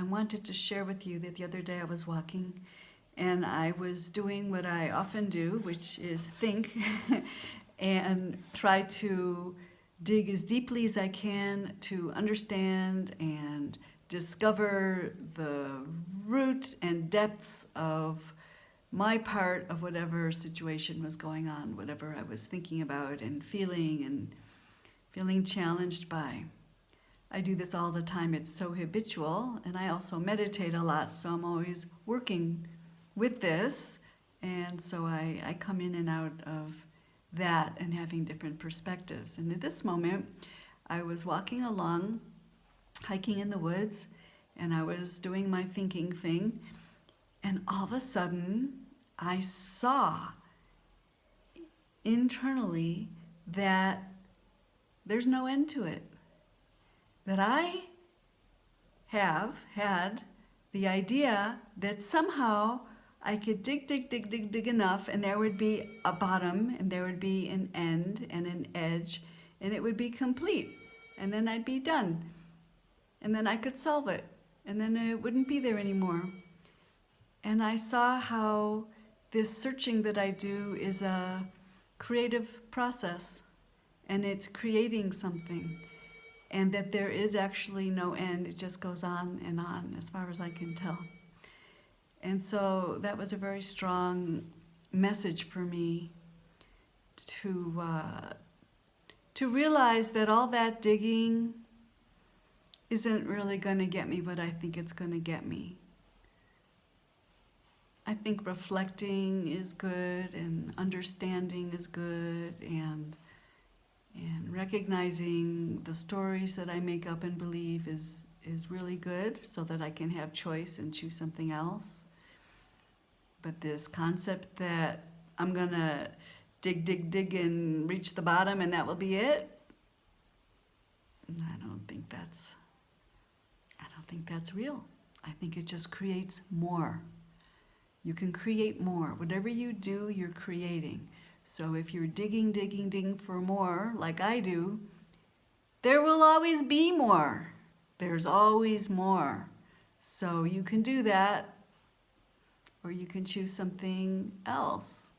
I wanted to share with you that the other day I was walking and I was doing what I often do, which is think and try to dig as deeply as I can to understand and discover the root and depths of my part of whatever situation was going on, whatever I was thinking about and feeling challenged by. I do this all the time. It's so habitual, and I also meditate a lot, so I'm always working with this, and so I come in and out of that and having different perspectives. And at this moment, I was walking along, hiking in the woods, and I was doing my thinking thing, and all of a sudden, I saw internally that there's no end to it. That I have had the idea that somehow I could dig enough, and there would be a bottom, and there would be an end and an edge, and it would be complete. And then I'd be done. And then I could solve it. And then it wouldn't be there anymore. And I saw how this searching that I do is a creative process, and it's creating something. And that there is actually no end. It just goes on, as far as I can tell. And so that was a very strong message for me to realize that all that digging isn't really going to get me what I think it's going to get me. I think reflecting is good, and understanding is good, and recognizing the stories that I make up and believe is really good, so that I can have choice and choose something else. But this concept that I'm gonna dig and reach the bottom and that will be it, I don't think that's real. I think it just creates more. You can create more. Whatever you do, you're creating. So if you're digging for more, like I do, there will always be more. There's always more. So you can do that, or you can choose something else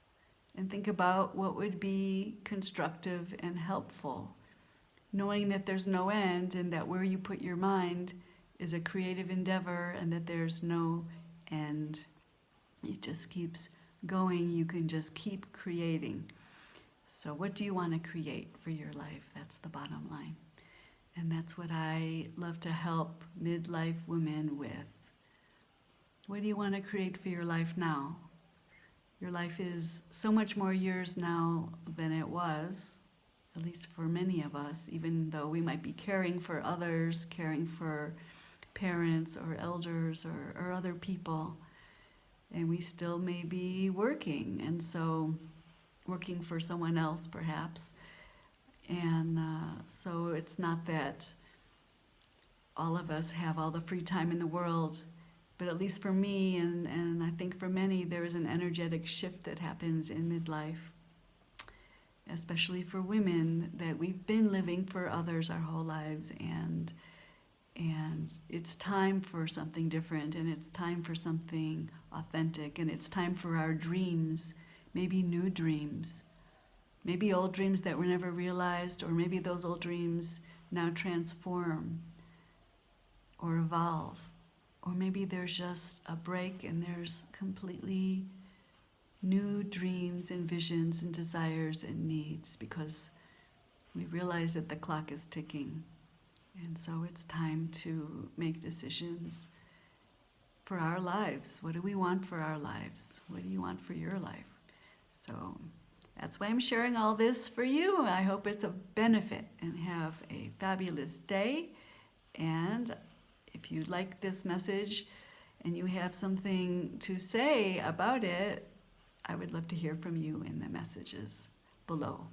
and think about what would be constructive and helpful, knowing that there's no end, and that where you put your mind is a creative endeavor, and that there's no end. It just keeps going. You can just keep creating. So what do you want to create for your life? That's the bottom line. And that's what I love to help midlife women with. What do you want to create for your life now? Your life is so much more yours now than it was, at least for many of us, even though we might be caring for others, caring for parents or elders or other people. And we still may be working, and so working for someone else perhaps. And so it's not that all of us have all the free time in the world, but at least for me, and I think for many, there is an energetic shift that happens in midlife, especially for women, that we've been living for others our whole lives, and it's time for something different, and it's time for something authentic, and it's time for our dreams, maybe new dreams, maybe old dreams that were never realized, or maybe those old dreams now transform or evolve, or maybe there's just a break and there's completely new dreams and visions and desires and needs, because we realize that the clock is ticking. And so it's time to make decisions for our lives. What do we want for our lives? What do you want for your life? So that's why I'm sharing all this for you. I hope it's a benefit, and have a fabulous day. And if you like this message and you have something to say about it, I would love to hear from you in the messages below.